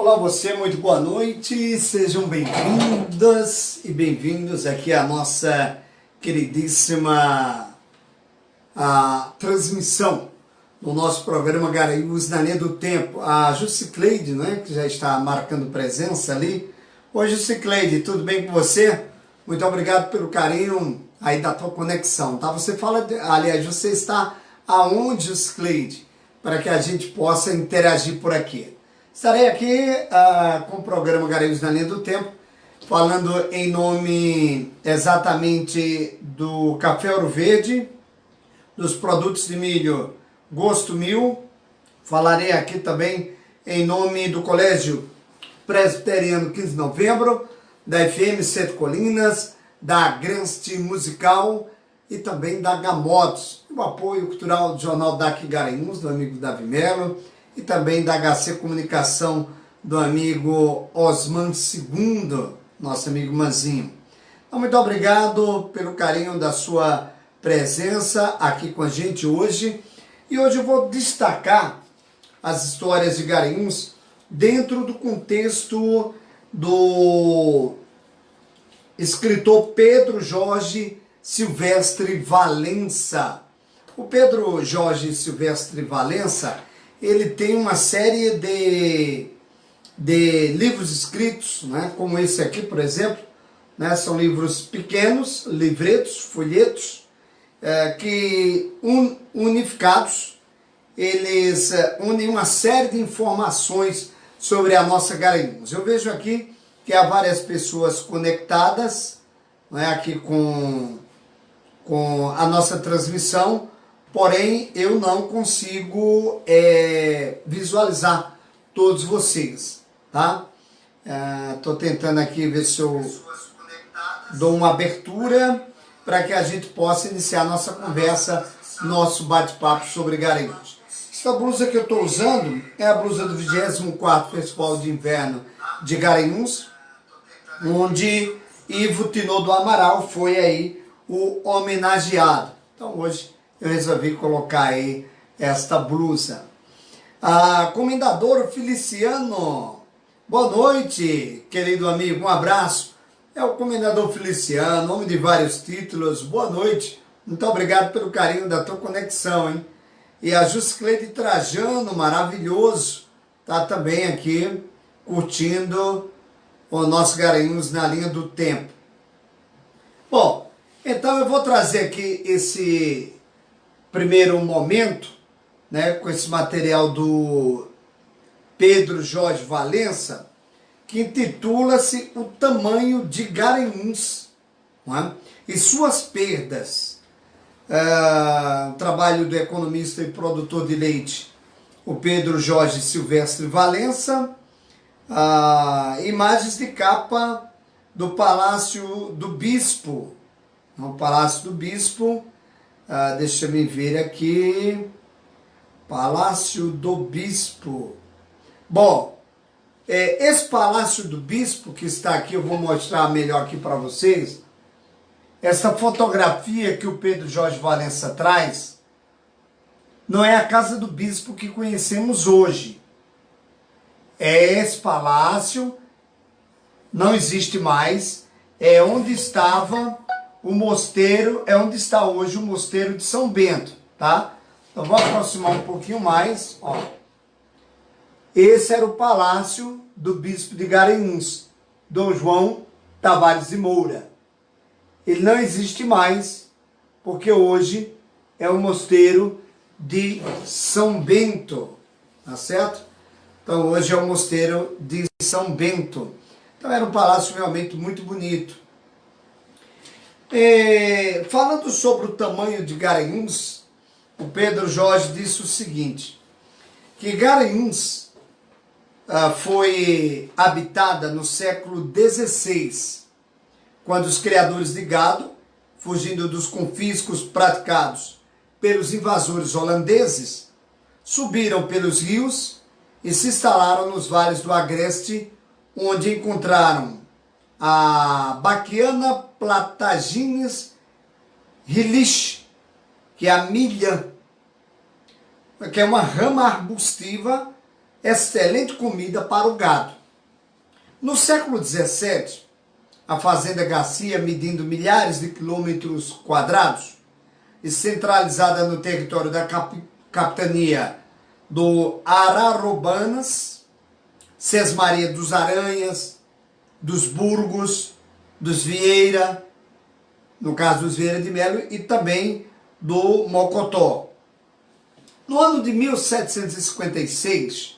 Olá você, muito boa noite, sejam bem-vindas e bem-vindos aqui à nossa queridíssima transmissão do nosso programa Garanhuns na linha do tempo. A Jucicleide, né, que já está marcando presença ali. Oi Jucicleide, tudo bem com você? Muito obrigado pelo carinho aí da tua conexão, tá? Você fala, aliás, você está aonde, Jucicleide, para que a gente possa interagir por aqui? Estarei aqui com o programa Garanhuns na linha do tempo, falando em nome exatamente do Café Ouro Verde, dos produtos de milho Gosto Mil. Falarei aqui também em nome do Colégio Presbiteriano 15 de Novembro, da FM Sete Colinas, da Granste Musical e também da Gamotos, o apoio cultural do Jornal Daqui Garanhuns, do amigo Davi Melo, e também da HC Comunicação, do amigo Osman II, nosso amigo Manzinho. Então, muito obrigado pelo carinho da sua presença aqui com a gente hoje. E hoje eu vou destacar as histórias de Garanhuns dentro do contexto do escritor Pedro Jorge Silvestre Valença. O Pedro Jorge Silvestre Valença, ele tem uma série de livros escritos, né, como esse aqui, por exemplo, né, são livros pequenos, livretos, folhetos, que unificados, eles unem uma série de informações sobre a nossa Garanhuns. Eu vejo aqui que há várias pessoas conectadas, né, aqui com a nossa transmissão, porém eu não consigo visualizar todos vocês, tá? Estou tentando aqui ver se eu dou uma abertura para que a gente possa iniciar nossa conversa, nosso bate-papo sobre Garanhuns. Essa blusa que eu estou usando é a blusa do 24º Festival de Inverno de Garanhuns, onde Ivo Tinô do Amaral foi aí o homenageado. Então hoje eu resolvi colocar aí esta blusa. Comendador Feliciano, boa noite, querido amigo, um abraço. É o Comendador Feliciano, homem de vários títulos, boa noite. Muito obrigado pelo carinho da tua conexão, hein? E a Juscleide Trajano, maravilhoso, tá também aqui curtindo o nosso Garanhuns na linha do tempo. Bom, então eu vou trazer aqui esse primeiro momento, né, com esse material do Pedro Jorge Valença, que intitula-se O Tamanho de Garanhuns, não é? E Suas Perdas. Trabalho do economista e produtor de leite, o Pedro Jorge Silvestre Valença. Imagens de capa do Palácio do Bispo. O Palácio do Bispo, deixa eu ver aqui, Palácio do Bispo. Bom, esse Palácio do Bispo que está aqui, eu vou mostrar melhor aqui para vocês. Essa fotografia que o Pedro Jorge Valença traz não é a Casa do Bispo que conhecemos hoje. É esse palácio, não existe mais, é onde estava o mosteiro, é onde está hoje o mosteiro de São Bento, tá? Então vou aproximar um pouquinho mais, ó. Esse era o Palácio do Bispo de Garanhuns, Dom João Tavares de Moura. Ele não existe mais, porque hoje é o mosteiro de São Bento, tá certo? Então hoje é o mosteiro de São Bento. Então era um palácio realmente muito bonito. Falando sobre o tamanho de Garanhuns, o Pedro Jorge disse o seguinte, que Garanhuns foi habitada no século XVI, quando os criadores de gado, fugindo dos confiscos praticados pelos invasores holandeses, subiram pelos rios e se instalaram nos vales do Agreste, onde encontraram a Baquiana Plataginis Hilich, que é a milha, que é uma rama arbustiva excelente comida para o gado. No século XVII, a fazenda Garcia, medindo milhares de quilômetros quadrados e centralizada no território da capitania do Ararobanas, Sesmaria dos Aranhas, dos Burgos, dos Vieira, no caso dos Vieira de Melo, e também do Mocotó. No ano de 1756,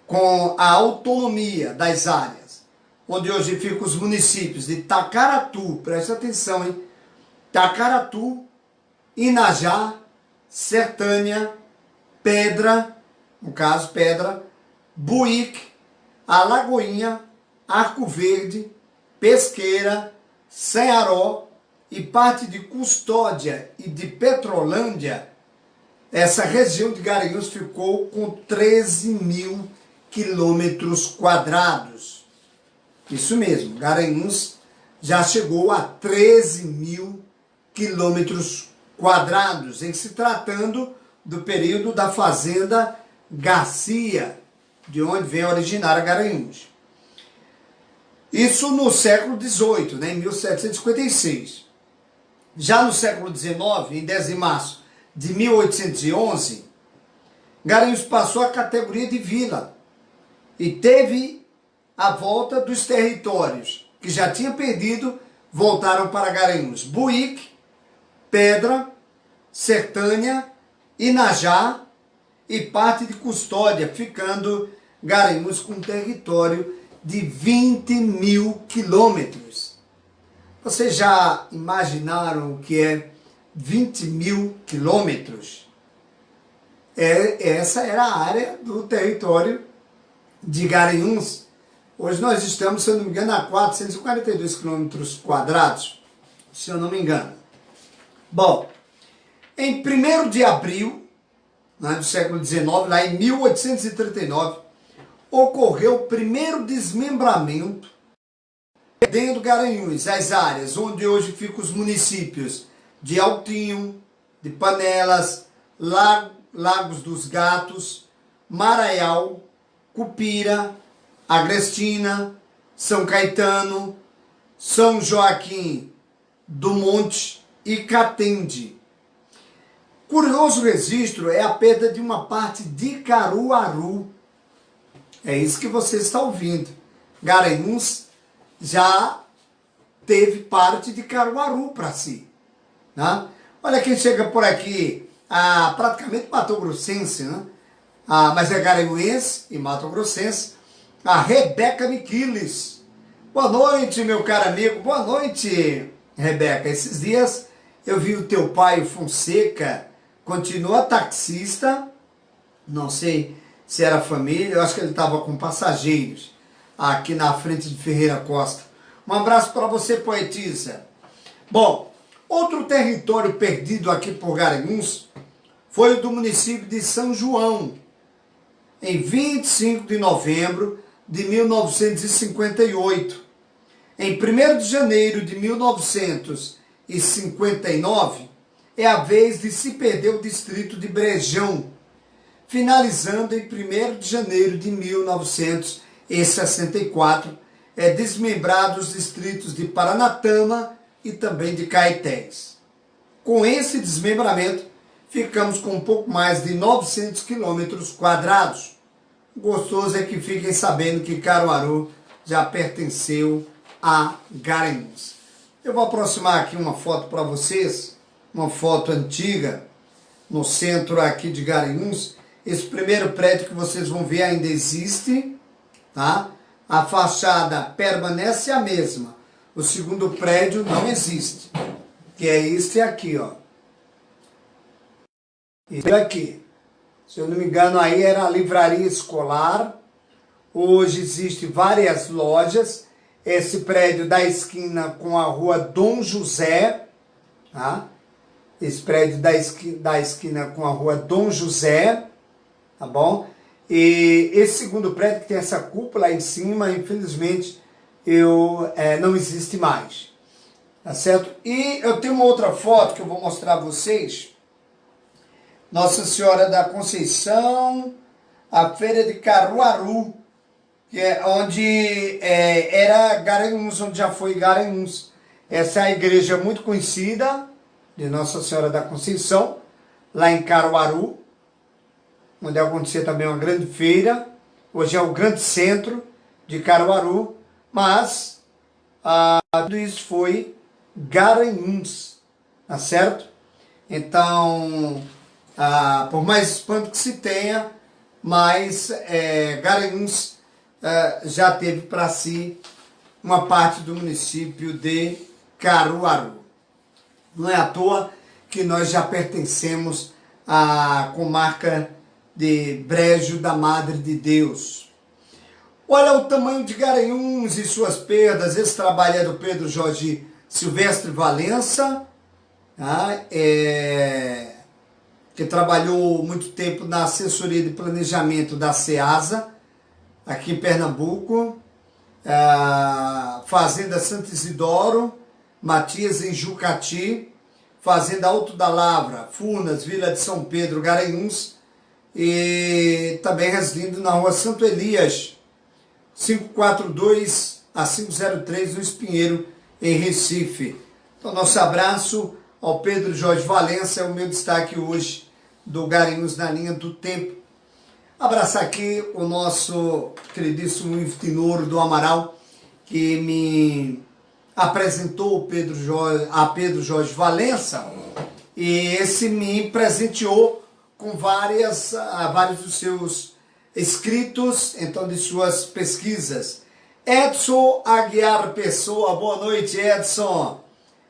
com a autonomia das áreas, onde hoje ficam os municípios de Tacaratu, preste atenção, hein? Tacaratu, Inajá, Sertânia, Pedra, no caso Pedra, Buíque, Alagoinha, Arco Verde, Pesqueira, Cearó e parte de Custódia e de Petrolândia, essa região de Garanhuns ficou com 13 mil quilômetros quadrados. Isso mesmo, Garanhuns já chegou a 13 mil quilômetros quadrados, em se tratando do período da fazenda Garcia, de onde vem originar a Garanhuns. Isso no século XVIII, né, em 1756. Já no século XIX, em 10 de março de 1811, Garanhuns passou a categoria de vila e teve a volta dos territórios que já tinha perdido, voltaram para Garanhuns. Buíque, Pedra, Sertânia, Inajá e parte de Custódia, ficando Garanhuns com um território de 20 mil quilômetros. Vocês já imaginaram o que é 20 mil quilômetros? Essa era a área do território de Garanhuns. Hoje nós estamos, se eu não me engano, a 442 quilômetros quadrados, se eu não me engano. Bom, em 1º de abril, né, do século XIX, lá em 1839, ocorreu o primeiro desmembramento, perdendo Garanhuns, as áreas onde hoje ficam os municípios de Altinho, de Panelas, Lagos dos Gatos, Maraial, Cupira, Agrestina, São Caetano, São Joaquim do Monte e Catende. Curioso registro é a perda de uma parte de Caruaru. É isso que você está ouvindo. Garanhuns já teve parte de Caruaru para si. Né? Olha quem chega por aqui, praticamente mato-grossense, né? Mas é garanhuense e mato-grossense, a Rebeca Miquiles. Boa noite, meu caro amigo. Boa noite, Rebeca. Esses dias eu vi o teu pai, o Fonseca, continua taxista, não sei se era família, eu acho que ele estava com passageiros aqui na frente de Ferreira Costa. Um abraço para você, poetisa. Bom, outro território perdido aqui por Garanhuns foi o do município de São João, em 25 de novembro de 1958. Em 1º de janeiro de 1959, é a vez de se perder o distrito de Brejão, finalizando em 1º de janeiro de 1964, desmembrado os distritos de Paranatama e também de Caetés. Com esse desmembramento, ficamos com um pouco mais de 900 quilômetros quadrados. Gostoso é que fiquem sabendo que Caruaru já pertenceu a Garanhuns. Eu vou aproximar aqui uma foto para vocês, uma foto antiga, no centro aqui de Garanhuns. Esse primeiro prédio que vocês vão ver ainda existe, tá? A fachada permanece a mesma. O segundo prédio não existe, que é este aqui, ó. Esse aqui. Se eu não me engano, aí era a livraria escolar. Hoje existem várias lojas. Esse prédio da esquina com a rua Dom José, tá? Esse prédio da esquina com a rua Dom José, tá bom? E esse segundo prédio que tem essa cúpula em cima, infelizmente, não existe mais, tá certo? E eu tenho uma outra foto que eu vou mostrar a vocês. Nossa Senhora da Conceição, a feira de Caruaru, que é onde era Garanhuns, onde já foi Garanhuns. Essa é a igreja muito conhecida de Nossa Senhora da Conceição, lá em Caruaru, onde acontecia também uma grande feira. Hoje é o grande centro de Caruaru, mas tudo isso foi Garanhuns, tá certo? Então, por mais espanto que se tenha, mas Garanhuns já teve para si uma parte do município de Caruaru. Não é à toa que nós já pertencemos à comarca de Brejo da Madre de Deus. Olha o tamanho de Garanhuns e suas perdas. Esse trabalho é do Pedro Jorge Silvestre Valença, tá? Que trabalhou muito tempo na assessoria de planejamento da SEASA, aqui em Pernambuco, Fazenda Santo Isidoro, Matias em Jucati, Fazenda Alto da Lavra, Furnas, Vila de São Pedro, Garanhuns, e também residindo na rua Santo Elias, 542 a 503 no Espinheiro, em Recife. Então, nosso abraço ao Pedro Jorge Valença, é o meu destaque hoje do Garanhuns na linha do tempo. Abraçar aqui o nosso queridíssimo Ivo Tinoro do Amaral, que me apresentou a Pedro Jorge Valença, e esse me presenteou com vários dos seus escritos, então de suas pesquisas. Edson Aguiar Pessoa, boa noite, Edson.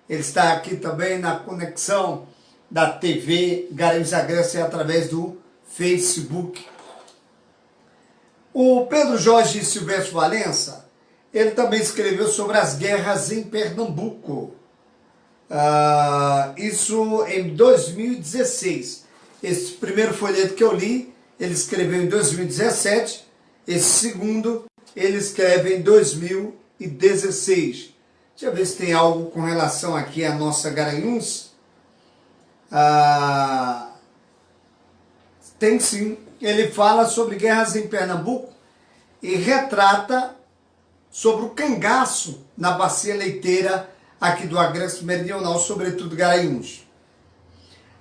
Ele está aqui também na conexão da TV Garanhuns Agreste através do Facebook. O Pedro Jorge Silvestre Valença, ele também escreveu sobre as guerras em Pernambuco. Isso em 2016. Esse primeiro folheto que eu li, ele escreveu em 2017. Esse segundo, ele escreve em 2016. Deixa eu ver se tem algo com relação aqui à nossa Garanhuns. Tem sim. Ele fala sobre guerras em Pernambuco e retrata sobre o cangaço na bacia leiteira aqui do Agreste Meridional, sobretudo Garanhuns.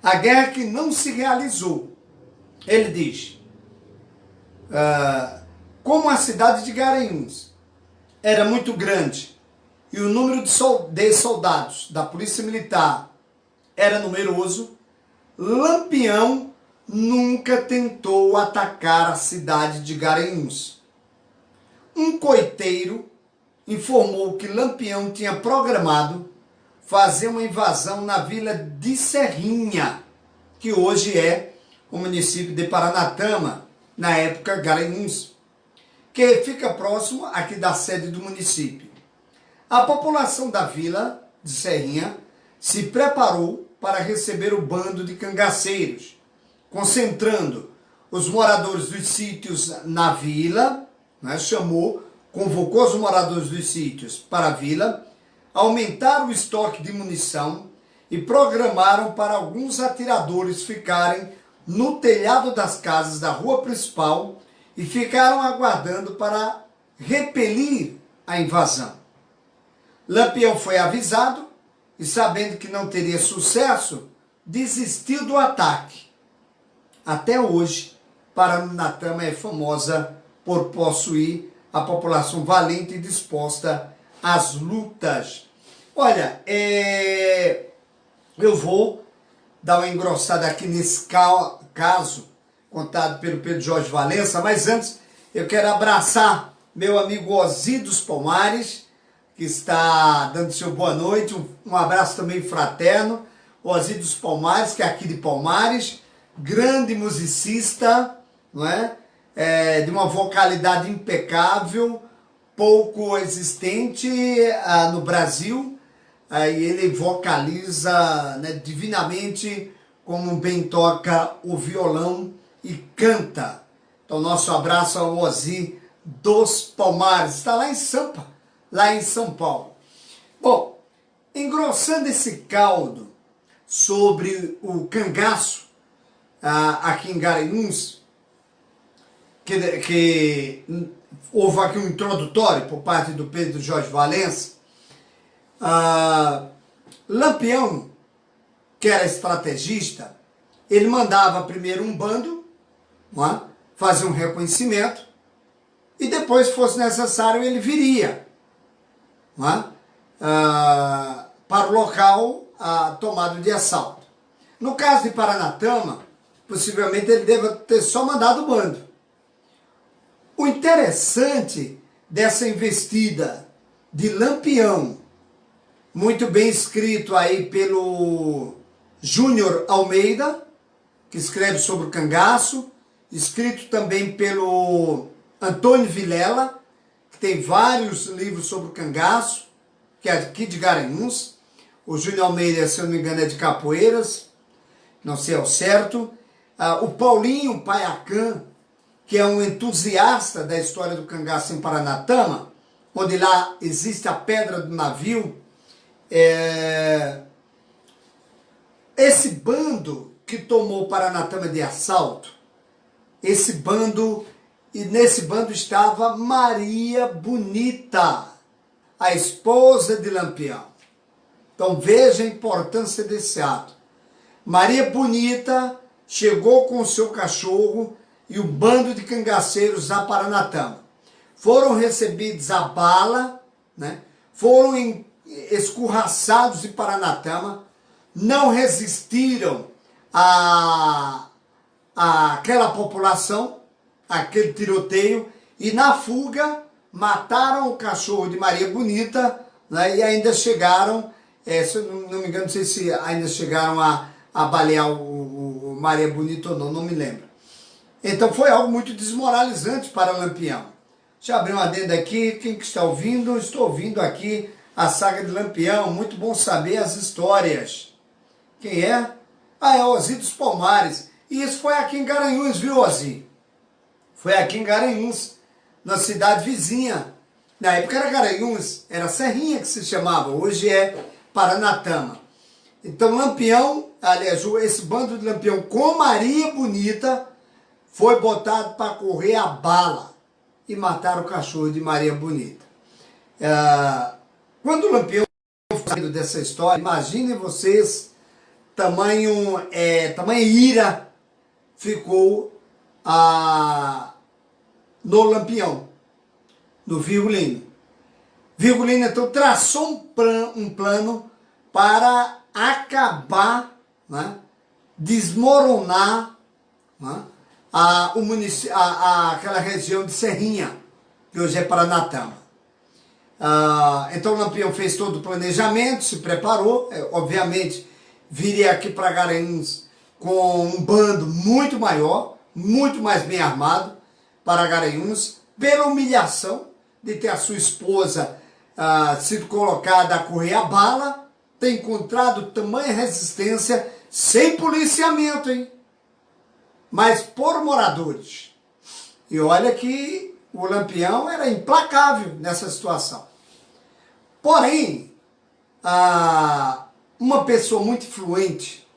A guerra que não se realizou. Ele diz, como a cidade de Garanhuns era muito grande e o número de soldados da Polícia Militar era numeroso, Lampião nunca tentou atacar a cidade de Garanhuns. Um coiteiro informou que Lampião tinha programado fazer uma invasão na vila de Serrinha, que hoje é o município de Paranatama, na época Garanhuns, que fica próximo aqui da sede do município. A população da vila de Serrinha se preparou para receber o bando de cangaceiros, concentrando os moradores dos sítios na vila, convocou os moradores dos sítios para a vila, aumentaram o estoque de munição e programaram para alguns atiradores ficarem no telhado das casas da rua principal e ficaram aguardando para repelir a invasão. Lampião foi avisado e, sabendo que não teria sucesso, desistiu do ataque. Até hoje, Paranatama é famosa por possuir a população valente e disposta às lutas. Olha, eu vou dar uma engrossada aqui nesse caso contado pelo Pedro Jorge Valença, mas antes eu quero abraçar meu amigo Ozzy dos Palmares, que está dando seu boa noite, um abraço também fraterno, Ozzy dos Palmares, que é aqui de Palmares, grande musicista, não é? De uma vocalidade impecável, pouco existente no Brasil, e ele vocaliza, né, divinamente, como bem toca o violão e canta. Então, nosso abraço ao Ozzy dos Palmares, está lá em Sampa, lá em São Paulo. Bom, engrossando esse caldo sobre o cangaço aqui em Garanhuns, que houve aqui um introdutório por parte do Pedro Jorge Valença. Lampião, que era estrategista, ele mandava primeiro um bando, não é? Fazer um reconhecimento, e depois, se fosse necessário, ele viria, não é? Para o local tomado de assalto. No caso de Paranatama, possivelmente ele deve ter só mandado o bando. O interessante dessa investida de Lampião, muito bem escrito aí pelo Júnior Almeida, que escreve sobre o cangaço, escrito também pelo Antônio Vilela, que tem vários livros sobre o cangaço, que é aqui de Garanhuns. O Júnior Almeida, se eu não me engano, é de Capoeiras, não sei ao certo. O Paulinho Paiacan, que é um entusiasta da história do cangaço em Paranatama, onde lá existe a pedra do navio. Esse bando que tomou Paranatama de assalto, esse bando, e nesse bando estava Maria Bonita, a esposa de Lampião. Então veja a importância desse ato. Maria Bonita chegou com o seu cachorro e o bando de cangaceiros a Paranatama. Foram recebidos a bala, né? Foram escorraçados em Paranatama, não resistiram àquela população, àquele tiroteio, e na fuga mataram o cachorro de Maria Bonita, né? E ainda chegaram, se eu não me engano, não sei se ainda chegaram a balear o Maria Bonita ou não me lembro. Então foi algo muito desmoralizante para Lampião. Deixa eu abrir um adendo aqui. Quem que está ouvindo? Estou ouvindo aqui a saga de Lampião. Muito bom saber as histórias. Quem é? É Ozi dos Palmares. E isso foi aqui em Garanhuns, viu, Ozi? Foi aqui em Garanhuns, na cidade vizinha. Na época era Garanhuns, era Serrinha que se chamava. Hoje é Paranatama. Então Lampião, aliás, esse bando de Lampião com Maria Bonita foi botado para correr a bala e matar o cachorro de Maria Bonita. Quando o Lampião saiu dessa história, imaginem vocês, tamanho ira ficou no Lampião, no Virgulino. Virgulino então traçou um plano para acabar, né, desmoronar, né, aquela região de Serrinha, que hoje é Paranatama. Então o Lampião fez todo o planejamento, se preparou, obviamente viria aqui para Garanhuns com um bando muito maior, muito mais bem armado para Garanhuns, pela humilhação de ter a sua esposa sido colocada a correr a bala, ter encontrado tamanha resistência, sem policiamento, hein? Mas por moradores. E olha que o Lampião era implacável nessa situação. Porém, uma pessoa muito influente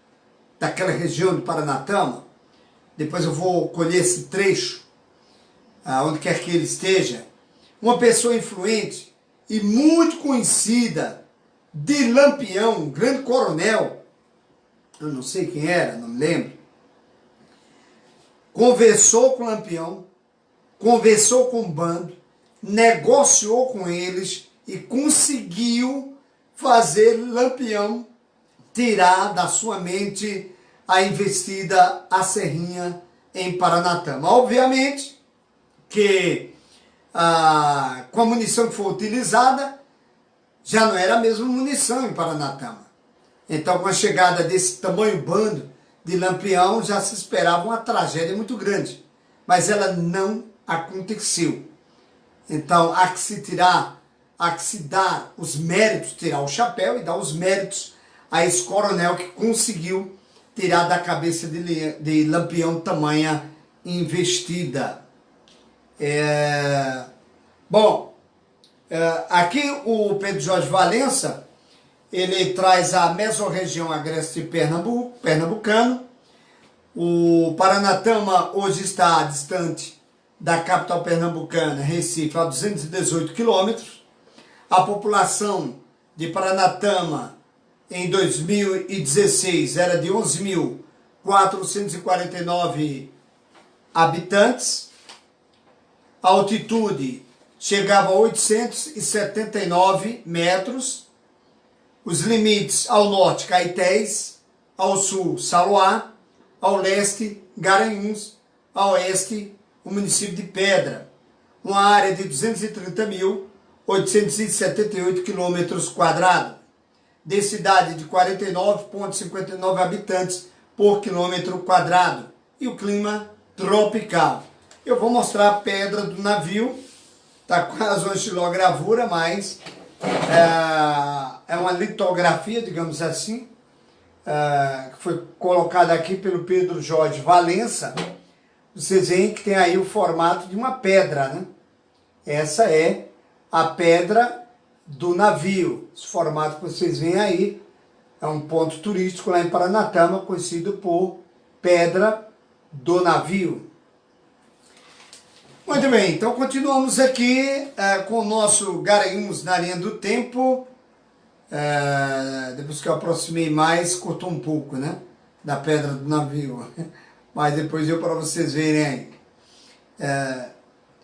daquela região de Paranatama, depois eu vou colher esse trecho, onde quer que ele esteja, uma pessoa influente e muito conhecida de Lampião, um grande coronel, eu não sei quem era, não me lembro, conversou com o Lampião, conversou com o bando, negociou com eles e conseguiu fazer Lampião tirar da sua mente a investida à Serrinha em Paranatama. Obviamente que com a munição que foi utilizada, já não era a mesma munição em Paranatama. Então, com a chegada desse tamanho bando de Lampião, já se esperava uma tragédia muito grande. Mas ela não aconteceu. Então, há que se dar os méritos, tirar o chapéu e dar os méritos a esse coronel que conseguiu tirar da cabeça de Lampião tamanha investida. Aqui o Pedro Jorge Valença, ele traz a mesorregião agreste pernambucano. O Paranatama hoje está distante da capital pernambucana, Recife, a 218 quilômetros. A população de Paranatama em 2016 era de 11.449 habitantes. A altitude chegava a 879 metros. Os limites ao norte, Caetés, ao sul, Saruá, ao leste, Garanhuns, a oeste, o município de Pedra. Uma área de 230.878 quilômetros quadrados. Densidade de 49,59 habitantes por quilômetro quadrado. E o clima tropical. Eu vou mostrar a pedra do navio. Está quase uma estilogravura, mas é uma litografia, digamos assim, que foi colocada aqui pelo Pedro Jorge Valença. Vocês veem que tem aí o formato de uma pedra, né? Essa é a pedra do navio. Esse formato que vocês veem aí é um ponto turístico lá em Paranatama, conhecido por Pedra do Navio. Muito bem, então continuamos aqui com o nosso Garanhuns na linha do tempo. Depois que eu aproximei mais, cortou um pouco, né? Da pedra do navio. Mas depois eu para vocês verem aí.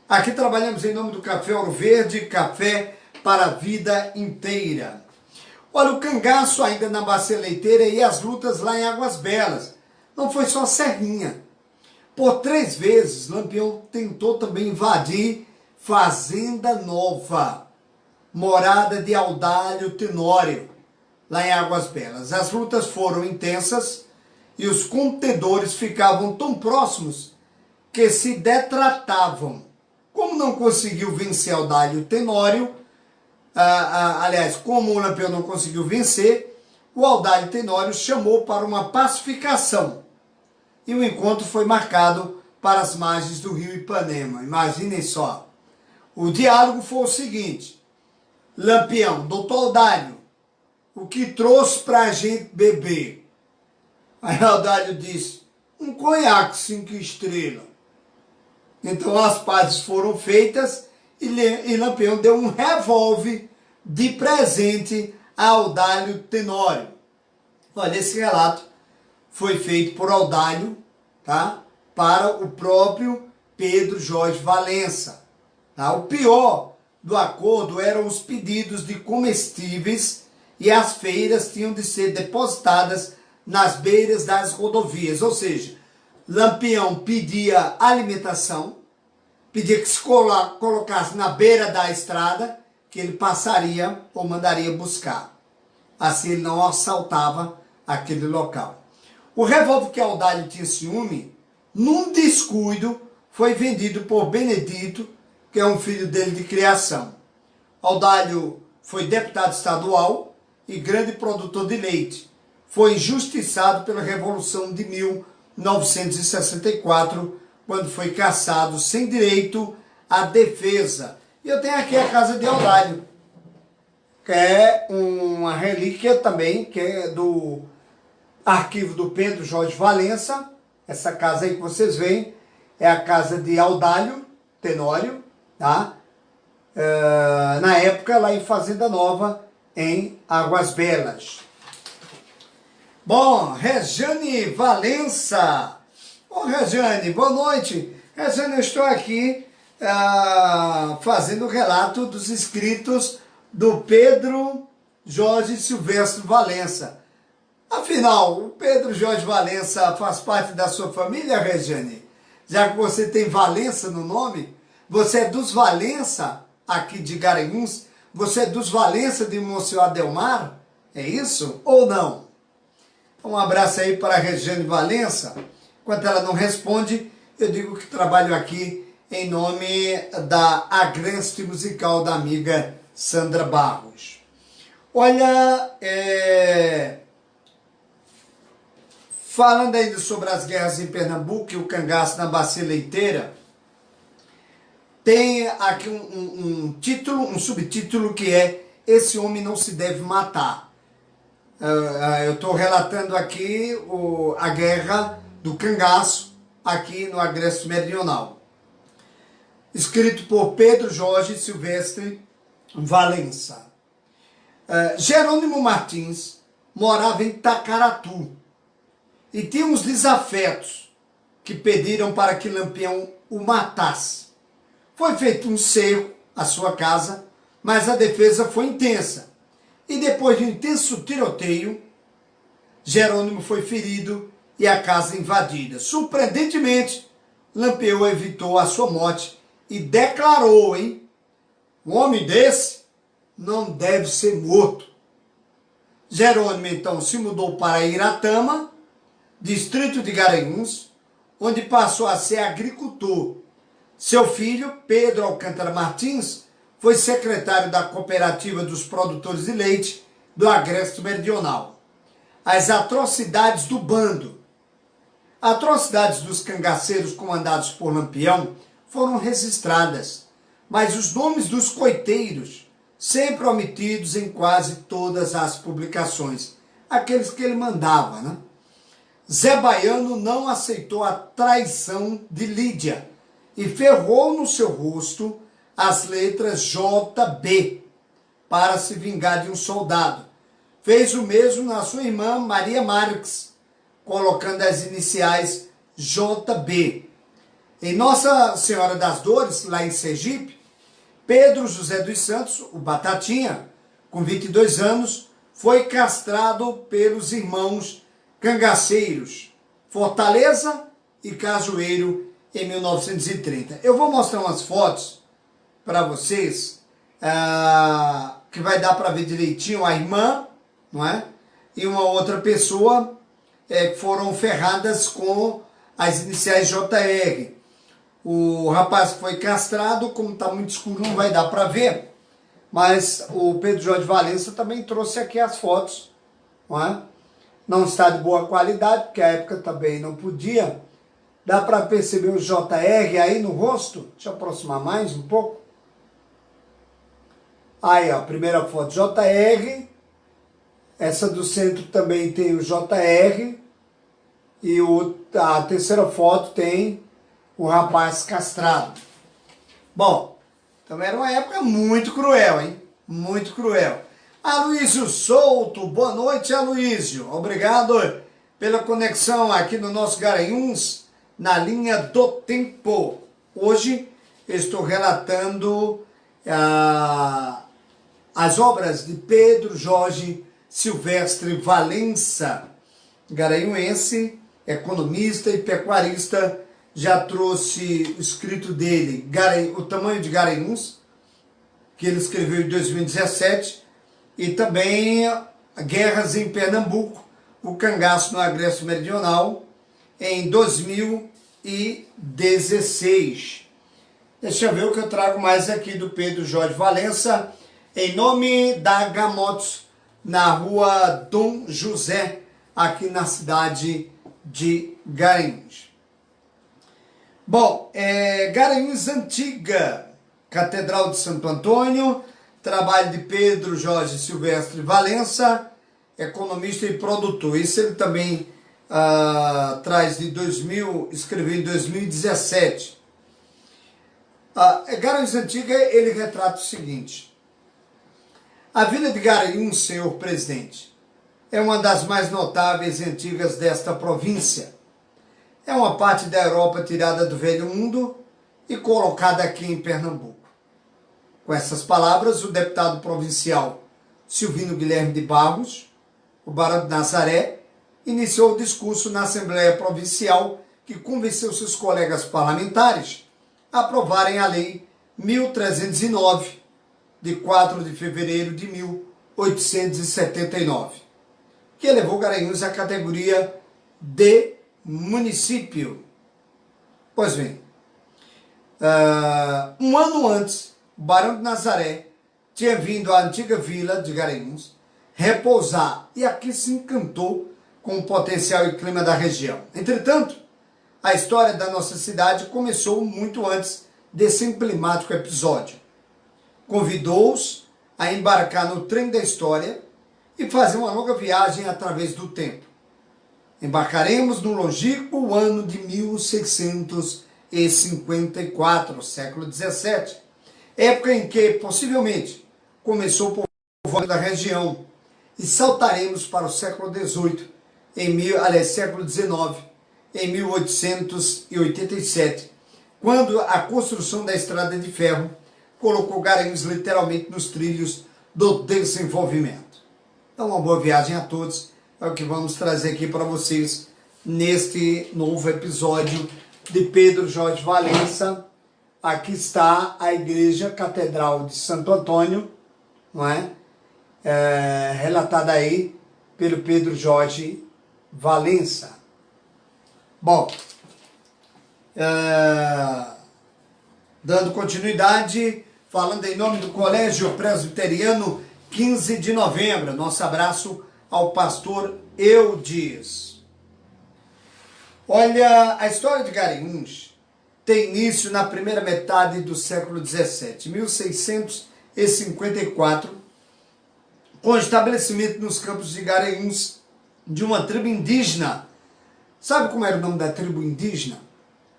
Aqui trabalhamos em nome do Café Ouro Verde, café para a vida inteira. Olha, o cangaço ainda na Bacia Leiteira e as lutas lá em Águas Belas. Não foi só Serrinha. Por 3 vezes, Lampião tentou também invadir Fazenda Nova, morada de Audálio Tenório, lá em Águas Belas. As lutas foram intensas e os contendores ficavam tão próximos que se detratavam. Como não conseguiu vencer Audálio Tenório, aliás, como o Lampião não conseguiu vencer, o Audálio Tenório chamou para uma pacificação. E o encontro foi marcado para as margens do rio Ipanema. Imaginem só. O diálogo foi o seguinte: Lampião, doutor Audálio, o que trouxe para a gente beber? Aí Audálio disse: um conhaque 5 estrelas. Então as pazes foram feitas e Lampião deu um revólver de presente a Audálio Tenório. Olha, esse relato foi feito por Audálio, tá? Para o próprio Pedro Jorge Valença. Tá? O pior do acordo eram os pedidos de comestíveis e as feiras tinham de ser depositadas nas beiras das rodovias. Ou seja, Lampião pedia alimentação, pedia que se colocasse na beira da estrada, que ele passaria ou mandaria buscar. Assim ele não assaltava aquele local. O revólver que Audálio tinha ciúme, num descuido, foi vendido por Benedito, que é um filho dele de criação. Audálio foi deputado estadual e grande produtor de leite. Foi injustiçado pela Revolução de 1964, quando foi cassado sem direito à defesa. E eu tenho aqui a casa de Audálio, que é uma relíquia também, que é do arquivo do Pedro Jorge Valença. Essa casa aí que vocês veem é a casa de Audálio Tenório, tá? Na época lá em Fazenda Nova, em Águas Belas. Bom, Rejane Valença. Bom, Rejane, boa noite. Rejane, eu estou aqui fazendo o relato dos escritos do Pedro Jorge Silvestre Valença. Afinal, o Pedro Jorge Valença faz parte da sua família, Rejane? Já que você tem Valença no nome, você é dos Valença, aqui de Garanhuns, você é dos Valença de Monsenhor Adelmar? É isso ou não? Um abraço aí para a Rejane Valença. Enquanto ela não responde, eu digo que trabalho aqui em nome da Agreste Musical da amiga Sandra Barros. Olha, falando ainda sobre as guerras em Pernambuco e o cangaço na Bacia Leiteira, tem aqui um título, um subtítulo que é Esse Homem Não Se Deve Matar. Eu estou relatando aqui a guerra do cangaço aqui no Agreste Meridional. escrito por Pedro Jorge Silvestre Valença. Jerônimo Martins morava em Tacaratu e tinha uns desafetos que pediram para que Lampião o matasse. Foi feito um cerco à sua casa, mas a defesa foi intensa. E depois de um intenso tiroteio, Jerônimo foi ferido e a casa invadida. Surpreendentemente, Lampião evitou a sua morte e declarou, um homem desse não deve ser morto. Jerônimo então se mudou para Iratama, distrito de Garanhuns, onde passou a ser agricultor. Seu filho, Pedro Alcântara Martins, foi secretário da Cooperativa dos Produtores de Leite do Agreste Meridional. As atrocidades do bando. Atrocidades dos cangaceiros comandados por Lampião foram registradas, mas os nomes dos coiteiros sempre omitidos em quase todas as publicações, aqueles que ele mandava, Zé Baiano não aceitou a traição de Lídia e ferrou no seu rosto as letras JB para se vingar de um soldado. Fez o mesmo na sua irmã Maria Marques, colocando as iniciais JB. Em Nossa Senhora das Dores, lá em Sergipe, Pedro José dos Santos, o Batatinha, com 22 anos, foi castrado pelos irmãos cangaceiros Fortaleza e Cajueiro em 1930. Eu vou mostrar umas fotos para vocês, que vai dar para ver direitinho a irmã, não é? E uma outra pessoa que foram ferradas com as iniciais JR. O rapaz que foi castrado, como está muito escuro, não vai dar para ver, mas o Pedro Jorge Valença também trouxe aqui as fotos, não é? Não está de boa qualidade, porque a época também não podia. Dá para perceber o JR aí no rosto? Deixa eu aproximar mais um pouco. Aí, ó, a primeira foto, JR. Essa do centro também tem o JR. E a terceira foto tem o rapaz castrado. Bom, também era uma época muito cruel, Muito cruel. Aloísio Souto, boa noite, Aloísio. Obrigado pela conexão aqui no nosso Garanhuns, na linha do tempo. Hoje estou relatando as obras de Pedro Jorge Silvestre Valença, garanhuense, economista e pecuarista. Já trouxe o escrito dele, O Tamanho de Garanhuns, que ele escreveu em 2017, e também Guerras em Pernambuco, o Cangaço no Agreste Meridional, em 2016. Deixa eu ver o que eu trago mais aqui do Pedro Jorge Valença, em nome da Gamotos, na rua Dom José, aqui na cidade de Garanhuns. Bom, Garanhuns Antiga, Catedral de Santo Antônio, trabalho de Pedro Jorge Silvestre Valença, economista e produtor. Isso ele também traz de 2000, escreveu em 2017. Garanhuns Antiga, ele retrata o seguinte: a vila de Garanhuns, senhor presidente, é uma das mais notáveis e antigas desta província. É uma parte da Europa tirada do Velho Mundo e colocada aqui em Pernambuco. Com essas palavras, o deputado provincial Silvino Guilherme de Barros, o Barão de Nazaré, iniciou o discurso na Assembleia Provincial que convenceu seus colegas parlamentares a aprovarem a Lei 1309, de 4 de fevereiro de 1879, que elevou Garanhuns à categoria de município. Pois bem, um ano antes, o Barão de Nazaré tinha vindo à antiga vila de Garanhuns repousar e aqui se encantou com o potencial e clima da região. Entretanto, a história da nossa cidade começou muito antes desse emblemático episódio. Convidou-os a embarcar no trem da história e fazer uma longa viagem através do tempo. Embarcaremos no longínquo ano de 1600 1754, século 17, época em que possivelmente começou o povoamento da região, e saltaremos para o século 18, século 19, em 1887, quando a construção da estrada de ferro colocou Garanhuns literalmente nos trilhos do desenvolvimento. Então, uma boa viagem a todos, é o que vamos trazer aqui para vocês neste novo episódio de Pedro Jorge Valença. Aqui está a Igreja Catedral de Santo Antônio, não é? Relatada aí pelo Pedro Jorge Valença. Bom, dando continuidade, falando em nome do Colégio Presbiteriano 15 de novembro, nosso abraço ao pastor Eudes. Olha, a história de Garanhuns tem início na primeira metade do século 17, 1654, com o estabelecimento nos campos de Garanhuns de uma tribo indígena. Sabe como era o nome da tribo indígena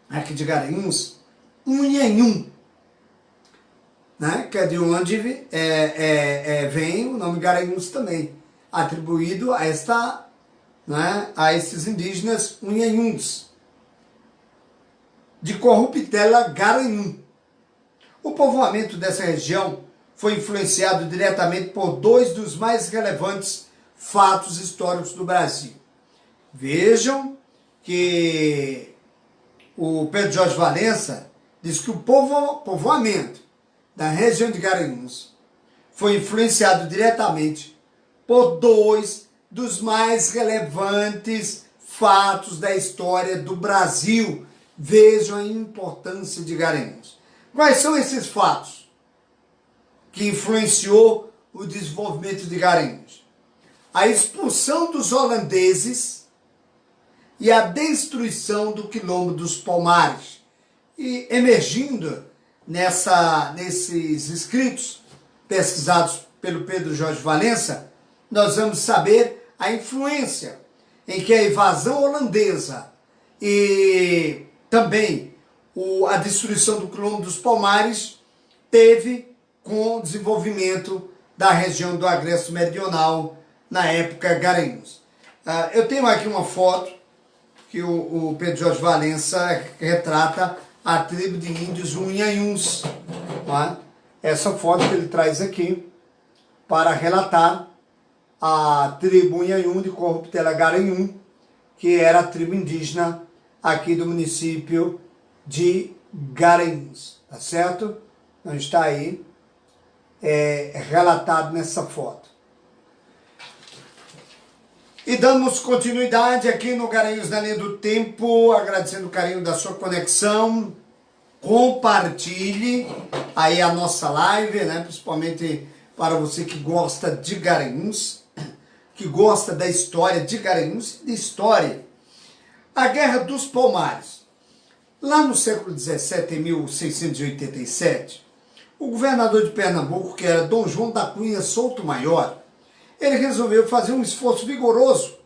aqui de Garanhuns? Unhanhum, né? Que é de onde vem o nome Garanhuns também, atribuído a a esses indígenas Unhanhuns, de Corruptela Garanhum. O povoamento dessa região foi influenciado diretamente por dois dos mais relevantes fatos históricos do Brasil. Vejam que o Pedro Jorge Valença diz que o povoamento da região de Garanhuns foi influenciado diretamente por dois dos mais relevantes fatos da história do Brasil. Vejam a importância de Garanhuns. Quais são esses fatos que influenciou o desenvolvimento de Garanhuns? A expulsão dos holandeses e a destruição do Quilombo dos Palmares. E emergindo nesses escritos pesquisados pelo Pedro Jorge Valença, nós vamos saber a influência em que a invasão holandesa e também a destruição do Quilombo dos Palmares teve com o desenvolvimento da região do Agreste Meridional na época Garanhuns. Eu tenho aqui uma foto que o Pedro Jorge Valença retrata a tribo de índios Unhanhuns. Essa foto que ele traz aqui para relatar a tribo Unhanhum de Corruptela Garanhum, que era a tribo indígena aqui do município de Garanhuns, tá certo? Então está aí relatado nessa foto. E damos continuidade aqui no Garanhuns na Linha do Tempo, agradecendo o carinho da sua conexão. Compartilhe aí a nossa live, né? Principalmente para você que gosta de Garanhuns, que gosta da história de Garanhuns e de história. A Guerra dos Palmares. Lá no século XVII, em 1687, o governador de Pernambuco, que era Dom João da Cunha Souto Maior, ele resolveu fazer um esforço vigoroso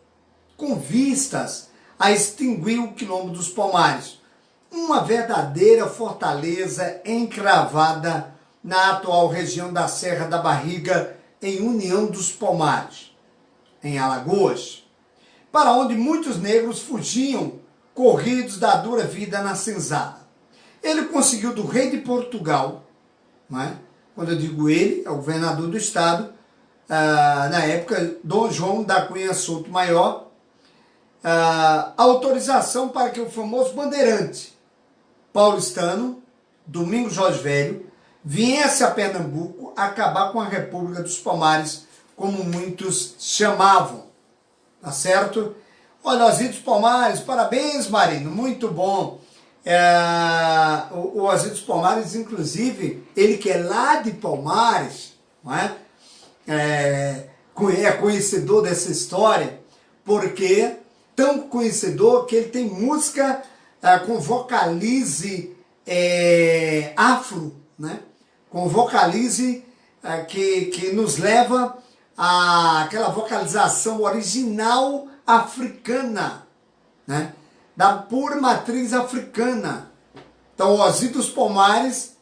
com vistas a extinguir o Quilombo dos Palmares, uma verdadeira fortaleza encravada na atual região da Serra da Barriga, em União dos Palmares, em Alagoas, para onde muitos negros fugiam, corridos da dura vida na senzala. Ele conseguiu do rei de Portugal, não é? Quando eu digo ele, é o governador do estado, na época, Dom João da Cunha Souto Maior, autorização para que o famoso bandeirante paulistano, Domingos Jorge Velho, viesse a Pernambuco acabar com a República dos Palmares, como muitos chamavam, tá certo? Olha, Osíris Palmares, parabéns, Marino, muito bom. O Osíris Palmares, inclusive, ele que é lá de Palmares, não é? É conhecedor dessa história, porque tão conhecedor que ele tem música com vocalize afro, né? Com vocalize que nos leva àquela vocalização original africana, né? Da pura matriz africana, Então, Ozzy dos Palmares,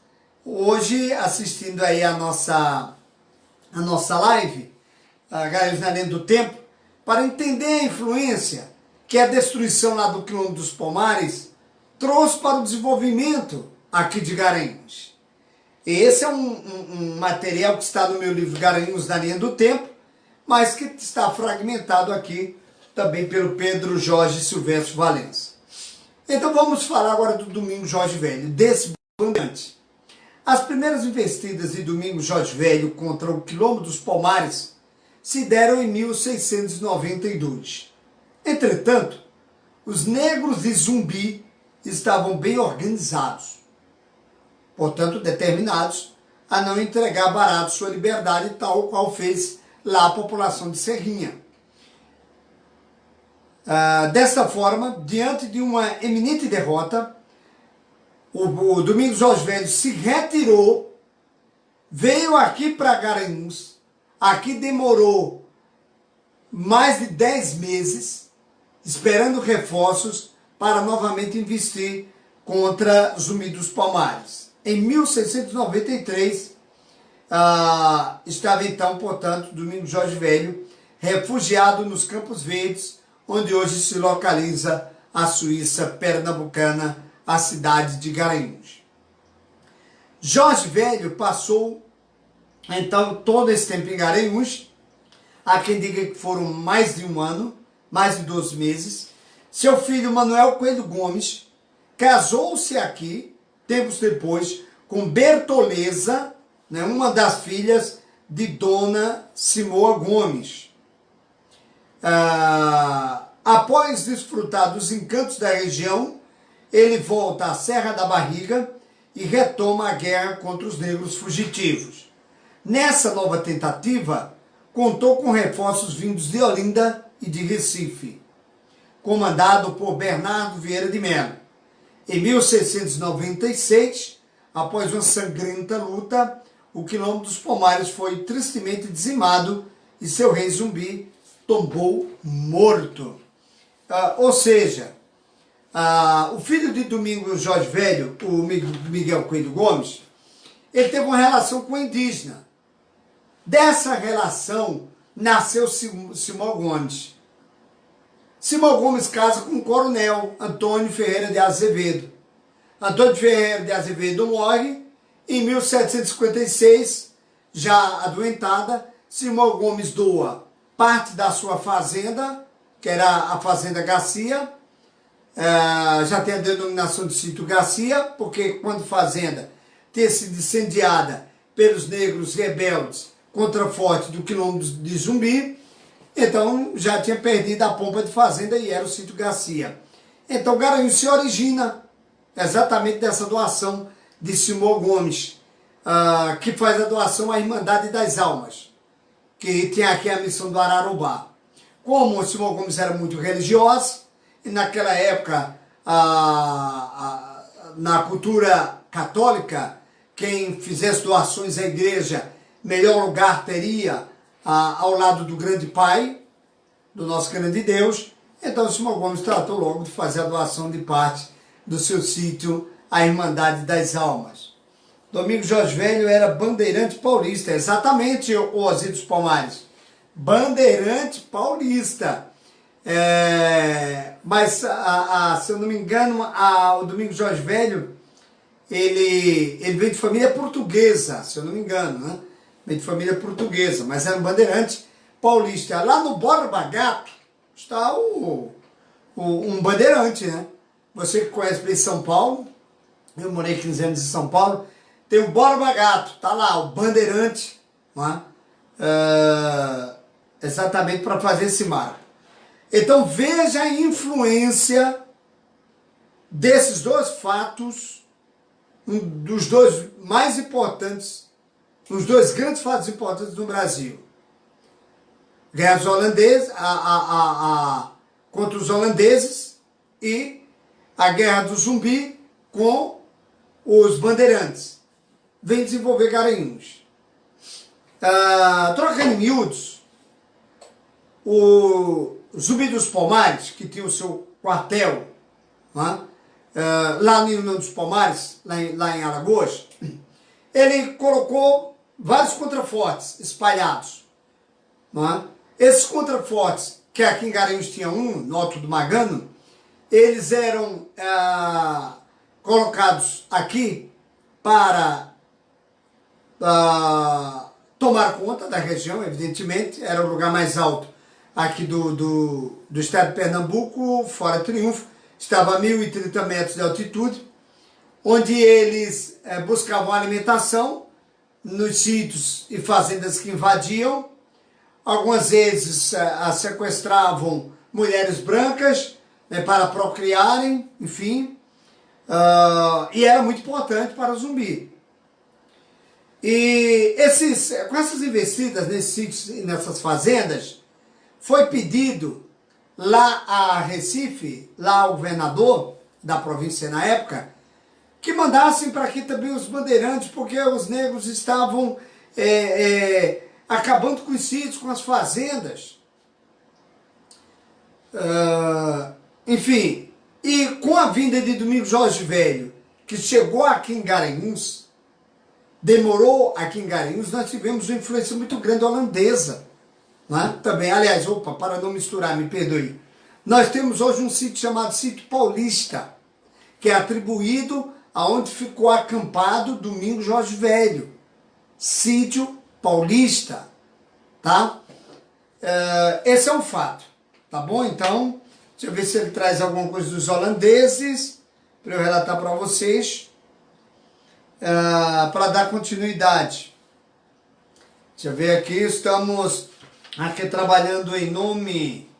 hoje assistindo aí a nossa live, Garanhuns na Linha do Tempo, para entender a influência que a destruição lá do quilômetro dos Palmares trouxe para o desenvolvimento aqui de Garanhuns. E esse é um material que está no meu livro Garanhuns na Linha do Tempo, mas que está fragmentado aqui também pelo Pedro Jorge Silvestre Valença. Então vamos falar agora do Domingos Jorge Velho, desse bandeirante. As primeiras investidas de Domingos Jorge Velho contra o quilômetro dos Palmares se deram em 1692. Entretanto, os negros de Zumbi estavam bem organizados, portanto determinados a não entregar barato sua liberdade, tal qual fez lá a população de Serrinha. Desta forma, diante de uma eminente derrota, o Domingos Jorge Velho se retirou, veio aqui para Garanhuns, aqui demorou mais de 10 meses, esperando reforços para novamente investir contra Zumbi dos Palmares. Em 1693, estava então, portanto, Domingos Jorge Velho refugiado nos Campos Verdes, onde hoje se localiza a Suíça pernambucana, a cidade de Garanhuns. Jorge Velho passou, então, todo esse tempo em Garanhuns. Há quem diga que foram mais de um ano, mais de 12 meses. Seu filho Manuel Coelho Gomes casou-se aqui, tempos depois, com Bertoleza, né, uma das filhas de Dona Simoa Gomes. Após desfrutar dos encantos da região, ele volta à Serra da Barriga e retoma a guerra contra os negros fugitivos. Nessa nova tentativa, contou com reforços vindos de Olinda e de Recife, comandado por Bernardo Vieira de Mello. Em 1696, após uma sangrenta luta, o quilômetro dos Palmares foi tristemente dizimado e seu rei Zumbi tombou morto. Ou seja, o filho de Domingos Jorge Velho, o Miguel Coelho Gomes, ele teve uma relação com o indígena. Dessa relação nasceu Simão Gomes. Simão Gomes casa com o coronel Antônio Ferreira de Azevedo. Antônio Ferreira de Azevedo morre em 1756, já adoentada. Simão Gomes doa parte da sua fazenda, que era a Fazenda Garcia, já tem a denominação de sítio Garcia, porque quando fazenda tinha sido incendiada pelos negros rebeldes contra o forte do quilômetro de Zumbi, então já tinha perdido a pompa de fazenda e era o sítio Garcia. Então Garanhuns se origina exatamente dessa doação de Simão Gomes, que faz a doação à Irmandade das Almas, que tem aqui a missão do Araruba. Como o Simão Gomes era muito religioso, e naquela época, na cultura católica, quem fizesse doações à igreja, melhor lugar teria ao lado do grande Pai, do nosso grande Deus. Então o Simão Gomes tratou logo de fazer a doação de parte do seu sítio à Irmandade das Almas. Domingos Jorge Velho era bandeirante paulista, exatamente, o Ozzy dos Palmares. Bandeirante paulista. Mas, se eu não me engano, o Domingos Jorge Velho, ele veio de família portuguesa, se eu não me engano, né? Veio de família portuguesa, mas era um bandeirante paulista. Lá no Borba Gato está um bandeirante, né? Você que conhece bem São Paulo, eu morei 15 anos em São Paulo, tem o Borba Gato, tá lá, o bandeirante, né? Exatamente para fazer esse marco. Então veja a influência desses dois fatos, dos dois mais importantes, os dois grandes fatos importantes no Brasil. Guerra dos holandeses, contra os holandeses e a Guerra do Zumbi com os bandeirantes. Vem desenvolver Garanhuns. Trocando em miúdos, o Zumbi dos Palmares, que tinha o seu quartel, né, lá no União dos Palmares, lá em Alagoas, ele colocou vários contrafortes espalhados. Não é? Esses contrafortes, que aqui em Garanhuns tinha um, no Alto do Magano, eles eram colocados aqui para tomar conta da região, evidentemente, era o lugar mais alto aqui do estado de Pernambuco, fora Triunfo, estava a 1.030 metros de altitude, onde eles buscavam alimentação nos sítios e fazendas que invadiam. Algumas vezes sequestravam mulheres brancas, né, para procriarem, enfim, e era muito importante para o zumbi. E com essas investidas nesses sítios e nessas fazendas, foi pedido lá a Recife, lá ao governador da província na época, que mandassem para aqui também os bandeirantes, porque os negros estavam acabando com os sítios, com as fazendas. Enfim, e com a vinda de Domingos Jorge Velho, que chegou aqui em Garanhuns, demorou aqui em Garanhuns, nós tivemos uma influência muito grande holandesa. Né? Também, aliás, para não misturar, me perdoe. Nós temos hoje um sítio chamado Sítio Paulista, que é atribuído aonde ficou acampado Domingos Jorge Velho. Sítio Paulista, tá? Esse é um fato, tá bom? Então, deixa eu ver se ele traz alguma coisa dos holandeses, para eu relatar para vocês, para dar continuidade. Deixa eu ver aqui, estamos aqui trabalhando em nome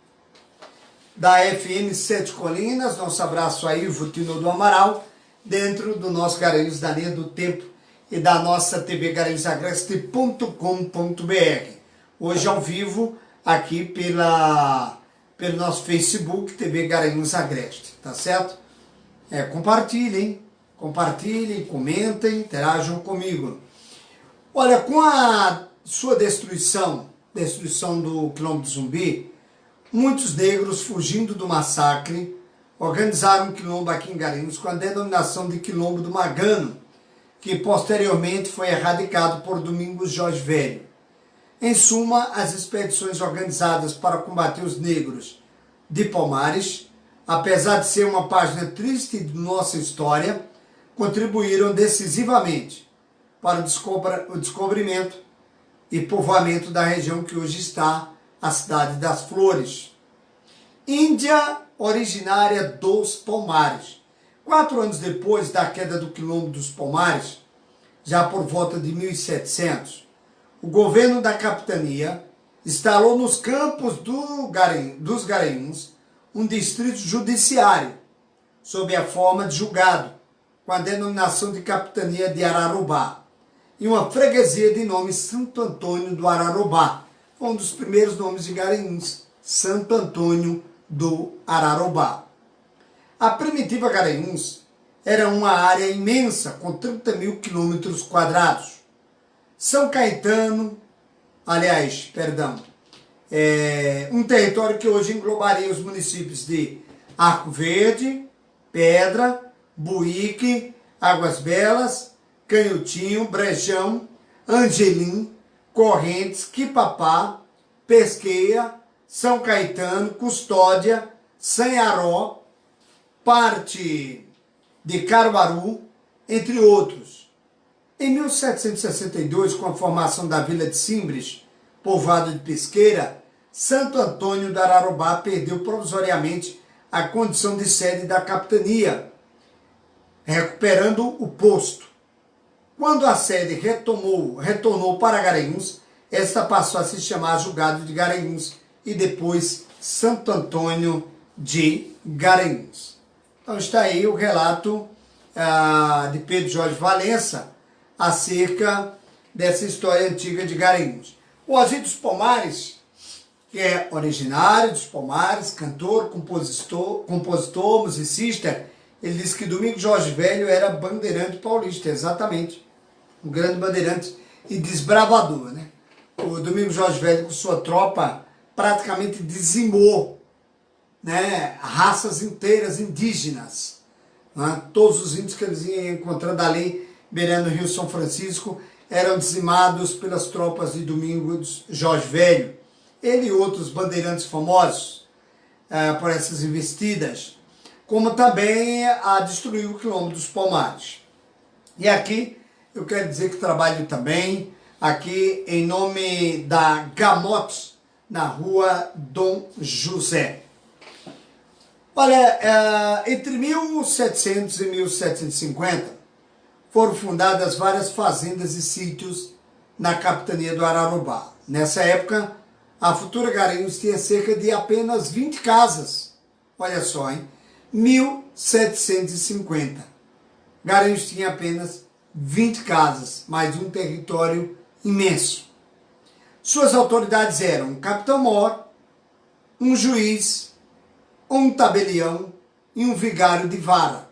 da FM Sete Colinas, nosso abraço a Ivo Tino do Amaral, dentro do nosso Garanhuns da Linha do Tempo e da nossa TV garanhusagreste.com.br. Hoje ao vivo aqui pelo nosso Facebook, TV Garanhuns Agreste, tá certo? Compartilhem, comentem, interajam comigo. Olha, com a sua destruição do Quilombo do Zumbi, muitos negros, fugindo do massacre, organizaram um quilombo aqui em Garanhuns com a denominação de Quilombo do Magano, que posteriormente foi erradicado por Domingos Jorge Velho. Em suma, as expedições organizadas para combater os negros de Palmares, apesar de ser uma página triste de nossa história, contribuíram decisivamente para o descobrimento e povoamento da região que hoje está a cidade das Flores. Índia originária dos Palmares. 4 anos depois da queda do Quilombo dos Palmares, já por volta de 1700, o governo da capitania instalou nos campos dos Garanhuns um distrito judiciário, sob a forma de julgado, com a denominação de capitania de Ararobá, e uma freguesia de nome Santo Antônio do Ararobá. Foi um dos primeiros nomes de Garanhuns, Santo Antônio do Ararobá. A primitiva Garanhuns era uma área imensa, com 30 mil quilômetros quadrados. São Caetano, um território que hoje englobaria os municípios de Arco Verde, Pedra, Buíque, Águas Belas, Canhotinho, Brejão, Angelim, Correntes, Quipapá, Pesqueira, São Caetano, Custódia, Sanharó, parte de Caruaru, entre outros. Em 1762, com a formação da Vila de Simbres, povoado de Pesqueira, Santo Antônio do Ararobá perdeu provisoriamente a condição de sede da capitania, recuperando o posto. Quando a sede retornou para Garanhuns, esta passou a se chamar Julgado de Garanhuns e depois Santo Antônio de Garanhuns. Então está aí o relato de Pedro Jorge Valença acerca dessa história antiga de Garanhuns. O Ozzy dos Palmares, que é originário dos Palmares, cantor, compositor, musicista, ele disse que Domingos Jorge Velho era bandeirante paulista, exatamente. Um grande bandeirante e desbravador, né? O Domingos Jorge Velho, com sua tropa, praticamente dizimou, né, raças inteiras indígenas, né? Todos os índios que eles iam encontrando ali, beirando o Rio São Francisco, eram dizimados pelas tropas de Domingos Jorge Velho. Ele e outros bandeirantes famosos por essas investidas, como também a destruir o quilômetro dos Palmares. E aqui eu quero dizer que trabalho também aqui em nome da Gamotos, na rua Dom José. Olha, entre 1700 e 1750 foram fundadas várias fazendas e sítios na capitania do Araruba. Nessa época, a futura Garanhuns tinha cerca de apenas 20 casas. Olha só, hein? 1750. Garanhuns tinha apenas 20 casas, mas um território imenso. Suas autoridades eram um capitão-mor, um juiz, um tabelião e um vigário de vara.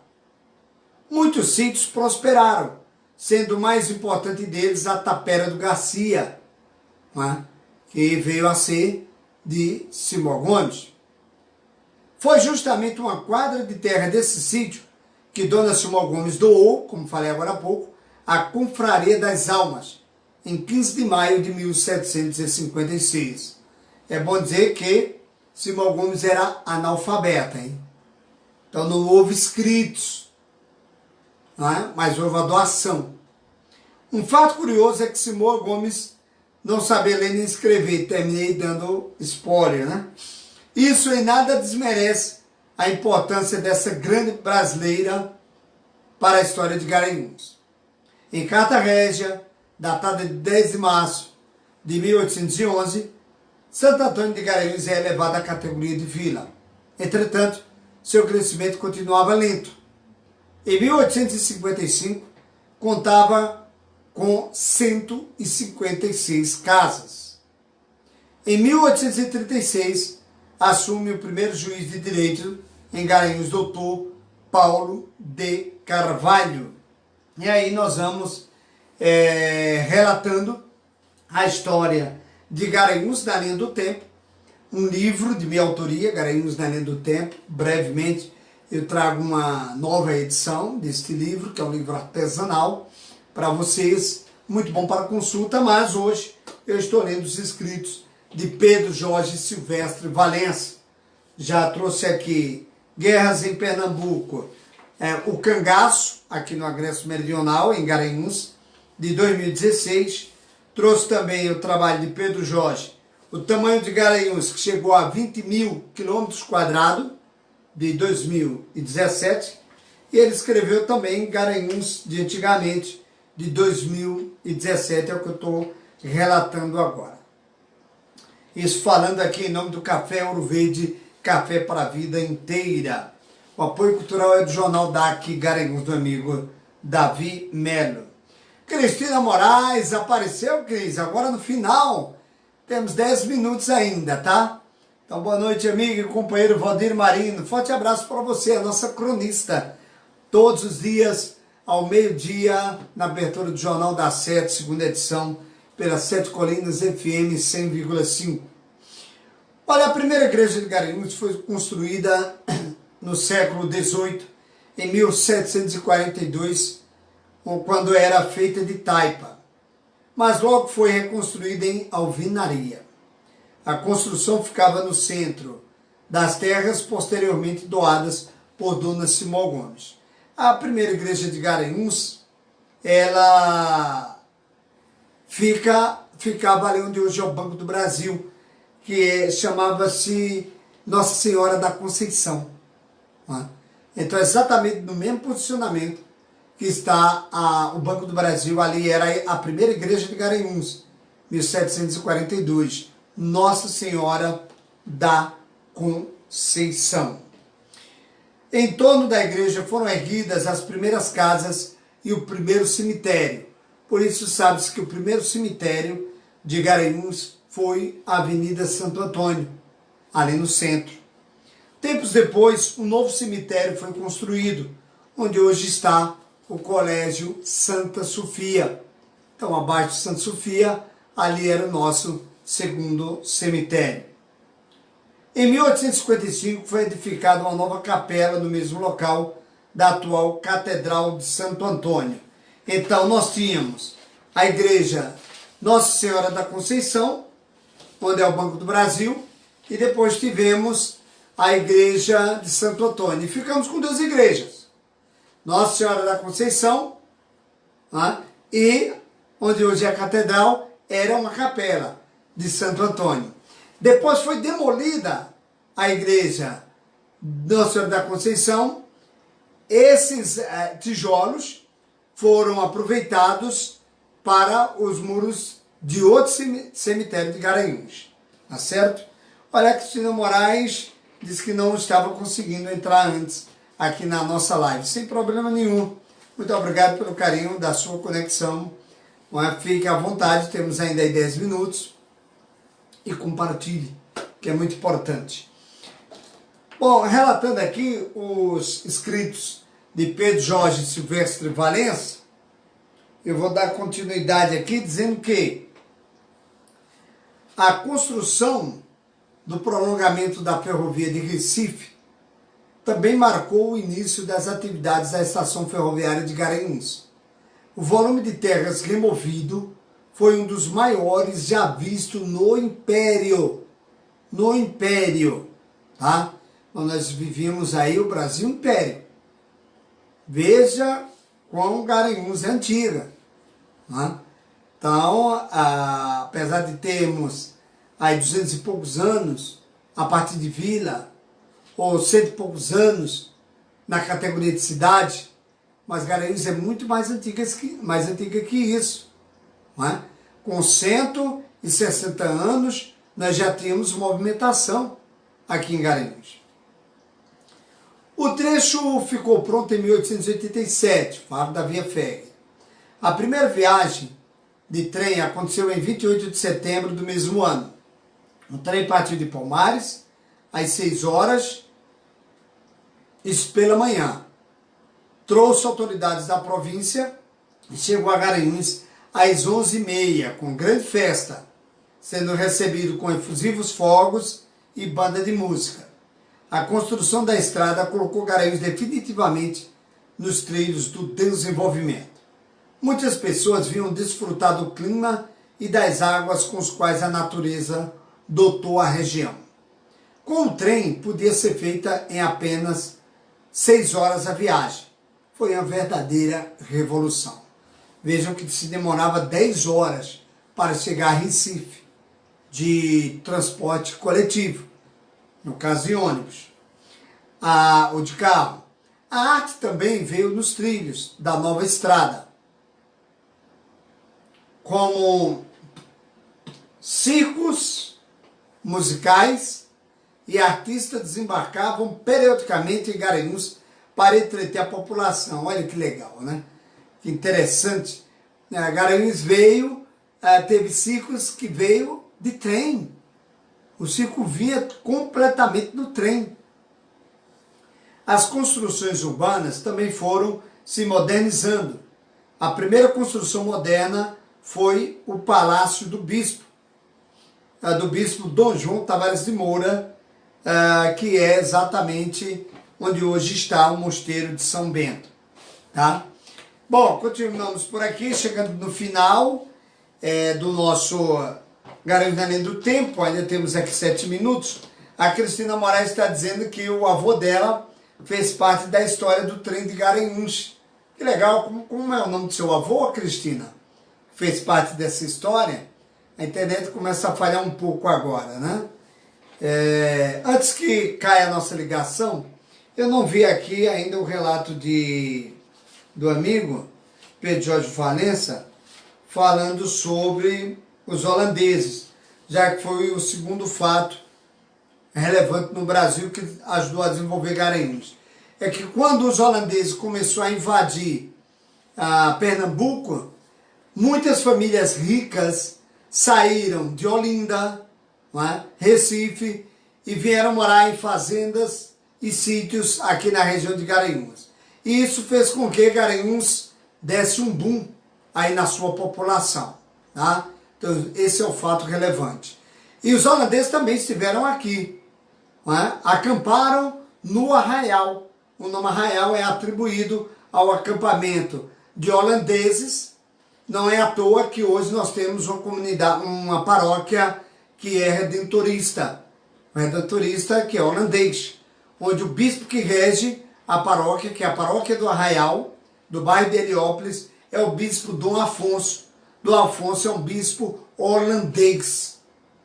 Muitos sítios prosperaram, sendo o mais importante deles a Tapera do Garcia, né, que veio a ser de Simão Gomes. Foi justamente uma quadra de terra desse sítio que Dona Simão Gomes doou, como falei agora há pouco, à Confraria das Almas, em 15 de maio de 1756. É bom dizer que Simão Gomes era analfabeta, hein? Então não houve escritos, não é? Mas houve a doação. Um fato curioso é que Simão Gomes não sabia ler nem escrever, terminei dando spoiler, né? Isso em nada desmerece a importância dessa grande brasileira para a história de Garanhuns. Em carta régia, datada de 10 de março de 1811, Santo Antônio de Garanhuns é elevado à categoria de vila. Entretanto, seu crescimento continuava lento. Em 1855, contava com 156 casas. Em 1836, assume o primeiro juiz de direito em Garanhuns, doutor Paulo de Carvalho. E aí nós vamos relatando a história de Garanhuns na linha do tempo, um livro de minha autoria, Garanhuns na linha do tempo. Brevemente eu trago uma nova edição deste livro, que é um livro artesanal, para vocês, muito bom para consulta, mas hoje eu estou lendo os escritos de Pedro Jorge Silvestre Valença. Já trouxe aqui Guerras em Pernambuco, o Cangaço, aqui no Agreste Meridional, em Garanhuns, de 2016. Trouxe também o trabalho de Pedro Jorge, O Tamanho de Garanhuns, que chegou a 20 mil quilômetros quadrados, de 2017. E ele escreveu também Garanhuns de antigamente, de 2017, é o que eu estou relatando agora. Isso falando aqui em nome do Café Ouro Verde, café para a vida inteira. O apoio cultural é do Jornal DAC Garanhuns, do amigo Davi Melo. Cristina Moraes apareceu, Cris, agora no final. Temos 10 minutos ainda, tá? Então, boa noite, amigo e companheiro Valdir Marino. Forte abraço para você, a nossa cronista. Todos os dias, ao meio-dia, na abertura do Jornal da Sete, segunda edição, pelas Sete Colinas FM 100,5. Olha, a primeira igreja de Garanhuns foi construída no século XVIII, em 1742, quando era feita de taipa, mas logo foi reconstruída em alvenaria. A construção ficava no centro das terras posteriormente doadas por Dona Simão Gomes. A primeira igreja de Garanhuns, ela ficava ali onde hoje é o Banco do Brasil, que chamava-se Nossa Senhora da Conceição. Então, exatamente no mesmo posicionamento que está o Banco do Brasil, ali era a primeira igreja de Garanhuns, 1742, Nossa Senhora da Conceição. Em torno da igreja foram erguidas as primeiras casas e o primeiro cemitério. Por isso sabe-se que o primeiro cemitério de Garanhuns foi a Avenida Santo Antônio, ali no centro. Tempos depois, um novo cemitério foi construído, onde hoje está o Colégio Santa Sofia. Então, abaixo de Santa Sofia, ali era o nosso segundo cemitério. Em 1855 foi edificada uma nova capela no mesmo local, da atual Catedral de Santo Antônio. Então nós tínhamos a igreja Nossa Senhora da Conceição, onde é o Banco do Brasil, e depois tivemos a igreja de Santo Antônio. E ficamos com duas igrejas, Nossa Senhora da Conceição, e onde hoje é a catedral, era uma capela de Santo Antônio. Depois foi demolida a igreja Nossa Senhora da Conceição. Esses tijolos foram aproveitados para os muros de outro cemitério de Garanhuns, tá certo? Olha, a Cristina Moraes disse que não estava conseguindo entrar antes aqui na nossa live, sem problema nenhum. Muito obrigado pelo carinho da sua conexão. Fique à vontade, temos ainda aí 10 minutos. E compartilhe, que é muito importante. Bom, relatando aqui os escritos de Pedro Jorge Silvestre Valença, eu vou dar continuidade aqui dizendo que a construção do prolongamento da ferrovia de Recife também marcou o início das atividades da estação ferroviária de Garanhuns. O volume de terras removido foi um dos maiores já visto no Império. No Império, tá? Nós vivíamos aí o Brasil Império. Veja quão Garanhuns é antiga. Tá? Então, apesar de termos aí 200 e poucos anos a partir de vila, ou 100 e poucos anos na categoria de cidade, mas Garanhuns é muito mais antiga que isso. Não é? Com 160 anos, nós já tínhamos movimentação aqui em Garanhuns. O trecho ficou pronto em 1887, falo da Via Férrea. A primeira viagem de trem aconteceu em 28 de setembro do mesmo ano. O trem partiu de Palmares às 6 horas, isso pela manhã. Trouxe autoridades da província e chegou a Garanhuns às 11h30, com grande festa, sendo recebido com efusivos fogos e banda de música. A construção da estrada colocou Garanhuns definitivamente nos trilhos do desenvolvimento. Muitas pessoas vinham desfrutar do clima e das águas com as quais a natureza dotou a região. Com o trem, podia ser feita em apenas 6 horas a viagem. Foi uma verdadeira revolução. Vejam que se demorava 10 horas para chegar a Recife, de transporte coletivo, no caso de ônibus, ou de carro. A arte também veio nos trilhos da nova estrada, como circos musicais, e artistas desembarcavam periodicamente em Garanhuns para entreter a população. Olha que legal, né? Que interessante. Garanhuns veio, teve circos que veio de trem. O circo vinha completamente do trem. As construções urbanas também foram se modernizando. A primeira construção moderna foi o Palácio do Bispo Dom João Tavares de Moura, que é exatamente onde hoje está o Mosteiro de São Bento. Tá? Bom, continuamos por aqui, chegando no final do nosso Garanhuns Além do Tempo. Ainda temos aqui 7 minutos. A Cristina Moraes está dizendo que o avô dela fez parte da história do trem de Garanhuns. Que legal, como é o nome do seu avô, Cristina? Fez parte dessa história? A internet começa a falhar um pouco agora, né? Antes que caia a nossa ligação, eu não vi aqui ainda o relato do amigo Pedro Jorge Valença falando sobre os holandeses, já que foi o segundo fato relevante no Brasil que ajudou a desenvolver Garanhuns. É que quando os holandeses começaram a invadir Pernambuco, muitas famílias ricas saíram de Olinda, Recife, e vieram morar em fazendas e sítios aqui na região de Garanhuns. E isso fez com que Garanhuns desse um boom aí na sua população. Tá? Então, esse é o fato relevante. E os holandeses também estiveram aqui, acamparam no Arraial, o nome Arraial é atribuído ao acampamento de holandeses. Não é à toa que hoje nós temos uma comunidade, uma paróquia que é redentorista. O redentorista que é holandês, onde o bispo que rege a paróquia, que é a paróquia do Arraial, do bairro de Heliópolis, é o bispo Dom Afonso. Dom Afonso é um bispo holandês.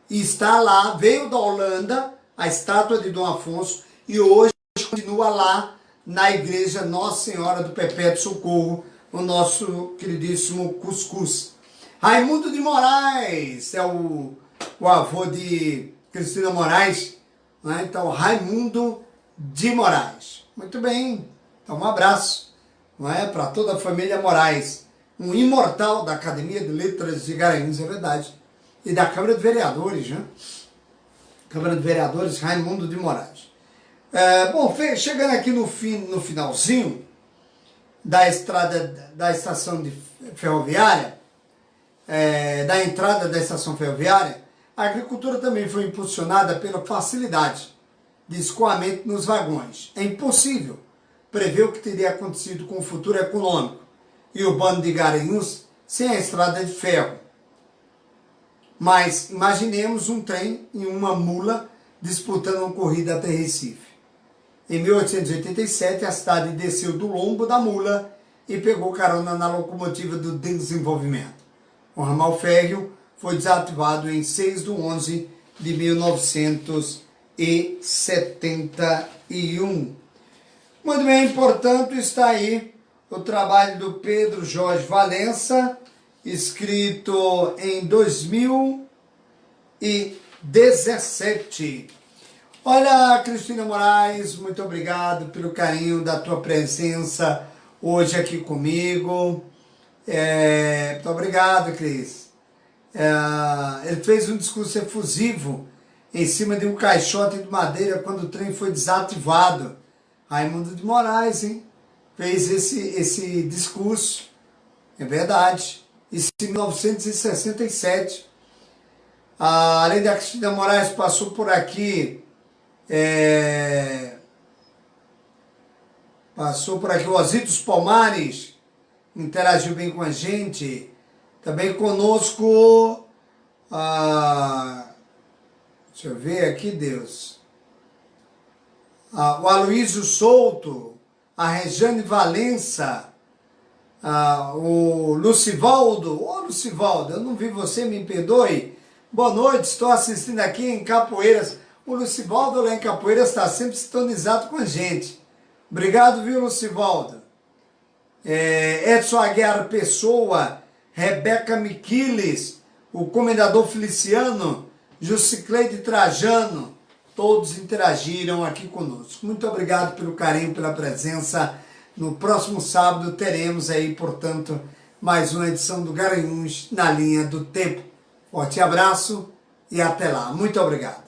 E está lá, veio da Holanda, a estátua de Dom Afonso, e hoje continua lá na igreja Nossa Senhora do Perpétuo Socorro, o nosso queridíssimo Cuscuz. Raimundo de Moraes é o avô de Cristina Moraes, né? Então, Raimundo de Moraes. Muito bem, então um abraço, não é, para toda a família Moraes, um imortal da Academia de Letras de Garanhuns, é verdade, e da Câmara de Vereadores, né? Câmara de Vereadores, Raimundo de Moraes. Bom, chegando aqui no finalzinho da estrada, da estação ferroviária, da entrada da estação ferroviária, a agricultura também foi impulsionada pela facilidade de escoamento nos vagões. É impossível prever o que teria acontecido com o futuro econômico e urbano de Garanhuns sem a estrada de ferro. Mas imaginemos um trem e uma mula disputando uma corrida até Recife. Em 1887, a cidade desceu do lombo da mula e pegou carona na locomotiva do desenvolvimento. O ramal férreo foi desativado em 6/11 de 1971. Muito bem, portanto, está aí o trabalho do Pedro Jorge Valença, escrito em 2017. Olha, Cristina Moraes, muito obrigado pelo carinho da tua presença hoje aqui comigo. Muito obrigado, Cris. Ele fez um discurso efusivo em cima de um caixote de madeira quando o trem foi desativado. Raimundo de Moraes, hein? Fez esse discurso, é verdade, isso em 1967. Além da Cristina Moraes, passou por aqui, o Ositos Palmares, interagiu bem com a gente. Também conosco, deixa eu ver aqui, Deus, o Aloysio Souto, a Rejane Valença, o Lucivaldo. Ô, Lucivaldo, eu não vi você, me perdoe. Boa noite, estou assistindo aqui em Capoeiras. O Lucivaldo lá em Capoeiras está sempre sintonizado com a gente. Obrigado, viu, Lucivaldo? Edson Aguiar Pessoa, Rebeca Miquiles, o Comendador Feliciano, Jusicleide Trajano, todos interagiram aqui conosco. Muito obrigado pelo carinho, pela presença. No próximo sábado teremos aí, portanto, mais uma edição do Garanhuns na linha do tempo. Forte abraço e até lá. Muito obrigado.